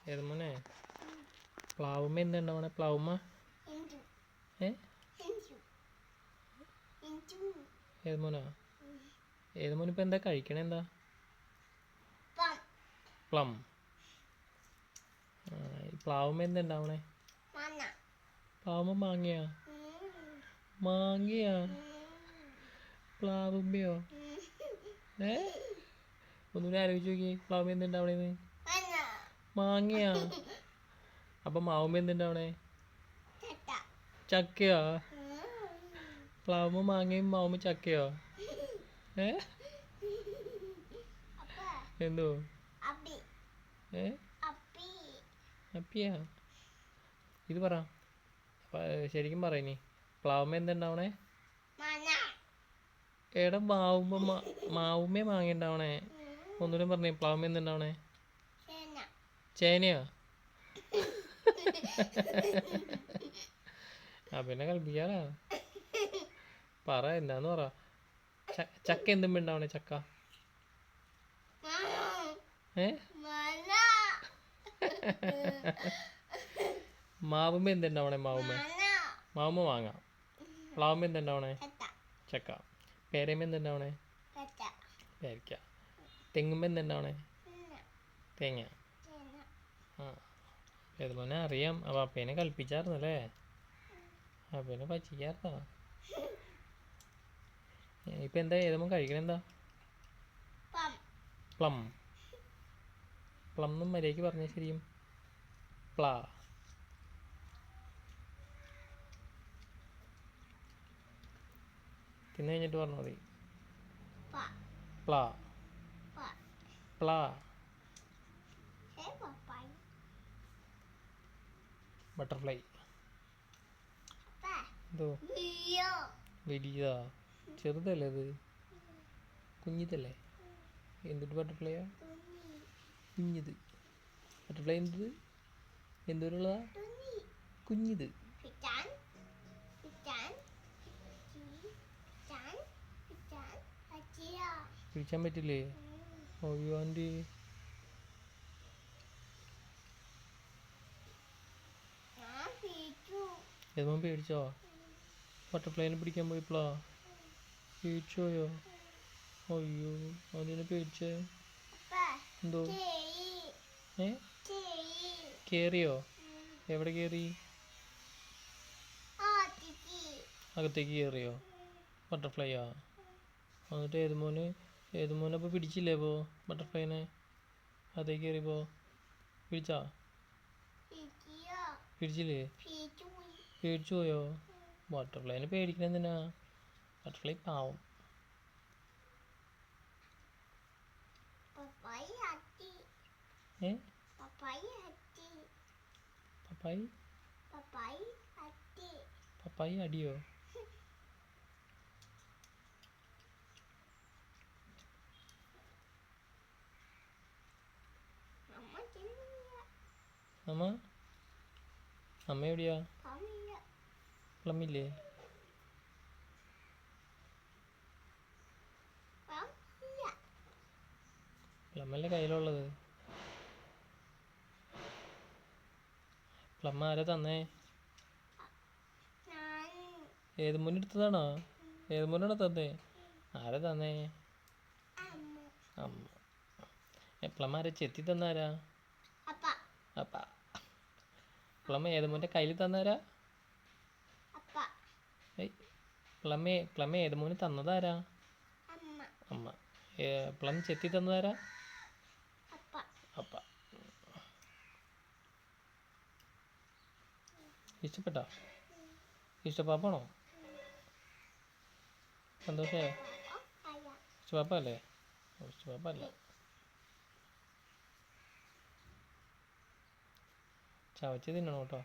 ഏത് മോനെ? പ്ലാവുമ്മ എന്തുണ്ടാവണേ? പ്ലാവുമ്മ ഏ ഏത് മോനാ? ഏത് മോനിപ്പോൾ എന്താ കഴിക്കണേ? എന്താ? പ്ലം. ഈ പ്ലാവുമ്മ എന്തുണ്ടാവണേ? പ്ലാവുമ്മ മാങ്ങയാ? മാങ്ങയാ? പ്ലാവുമ്മയോ? ഏ ഒന്നുകൂടി ആലോചിച്ച് നോക്കി. പ്ലാവുമ്മ എന്തുണ്ടാവണേന്ന്? മാങ്ങയാ? അപ്പം മാവുമ്മ എന്തുണ്ടാവണേ? ചക്കയോ? പ്ലാവുമ്മ മാങ്ങയും മാവുമ്മ ചക്കയോ? ഏ എന്തോ? ഏ അപ്പിയാ? ഇത് പറ, ശരിക്കും പറ. ഇനി പ്ലാവുമ്മ എന്തുണ്ടാവണേ? എടാ മാവുമ്മ മാങ്ങ ഉണ്ടാവണേ. ഒന്നുകൂടെ പറഞ്ഞേ. പ്ലാവുമ്മ എന്തുണ്ടാവണേ? ചേനയോ? പിന്നെ കളിപ്പിക്കാനാ. പറ, എന്താന്ന് പറ. ചക്ക എന്തുമ്പോ ഉണ്ടാവണേ? ചക്ക ഏ മാവുമ്മ എന്തുണ്ടാവണേ? മാവുമ്മ മാങ്ങ. പ്ലാവുമ്മ എന്തുണ്ടാവണേ? ചക്ക. പേരമ്മ എന്തുണ്ടാവണേ? പേരയ്ക്ക. തെങ്ങുമ്മ എന്തുണ്ടാവണേ? തേങ്ങ. ആ ഏതുപോലെ അറിയാം. അപ്പം അപ്പേനെ കളിപ്പിച്ചായിരുന്നല്ലേ? അപ്പേനെ പറ്റിക്കായിരുന്നോ? ഇപ്പം എന്താ ഏതുമ്പോൾ കഴിക്കണെന്താ? പ്ലം. പ്ലം എന്നും മര്യാദയ്ക്ക് പറഞ്ഞാൽ ശരിയും. പ്ലാ. തിന്നു കഴിഞ്ഞിട്ട് പറഞ്ഞാൽ മതി. പ്ലാ. പ്ലാ. ബട്ടർഫ്ലൈ. എന്തോ? വലിയതാ? ചെറുതല്ലേ അത്? കുഞ്ഞിതല്ലേ? എന്തിട്ട് ബട്ടർഫ്ലൈയാ? കുഞ്ഞിത്. ബട്ടർഫ്ലൈ എന്തത്? എന്തോരുള്ളതാ? കുഞ്ഞിത്. പിടിച്ചാൻ പറ്റില്ലേ? അയ്യോ ആൻറ്റി. ഏതുമ്പോൾ പേടിച്ചോ? ബട്ടർഫ്ലൈനെ പിടിക്കാൻ പോയപ്പോളാ പേടിച്ചോയോ? അയ്യോ, അതിനെ പേടിച്ചേ? എന്തോ? ഏ കേറിയോ? എവിടെ കേറി? അകത്തേക്ക് കയറിയോ? ബട്ടർഫ്ലൈയാ? എന്നിട്ട് ഏതുമോനെ അപ്പോൾ പിടിച്ചില്ലേ? ഇപ്പോൾ ബട്ടർഫ്ലൈനെ അതേക്ക് കയറിയപ്പോൾ പിടിച്ചാ? പിടിച്ചില്ലേ? പേടിച്ചു പോയോ? ബട്ടർഫ്ലൈനെ പേടിക്കണ എന്തിനാ? ബട്ടർഫ്ലൈ പാവം. ഏ പപ്പായി അടിയോ? അമ്മ എവിടെയാ? പ്ലമ്മില്ലേ? പ്ലമ്മല്ലേ കയ്യിലുള്ളത്? പ്ലമ്മ ആരാ തന്നേ? ഏത് മോനെ എടുത്തതാണോ? ഏത് മോനാണോ തന്നേ? ആരാ തന്നേ? അമ്മ. പ്ലമ്മ ആരാ ചെത്തി തന്നാരാ? അപ്പ. പ്ലമ്മ ഏത് മോൻ്റെ കയ്യിൽ തന്നാരാ? പ്ലമ്മ ഏത് മോന് തന്നതാരാ? അമ്മ. പ്ലം ചെത്തി തന്നതാരാ? അപ്പ. ഇഷ്ടപ്പെട്ടോ? ഇഷ്ടപ്പാപ്പാണോ? സന്തോഷേ? ഇഷ്ടപ്പാപ്പ അല്ലേ? ഇഷ്ടപ്പാപ്പ അല്ല. ചവച്ച് തിന്നണം കേട്ടോ.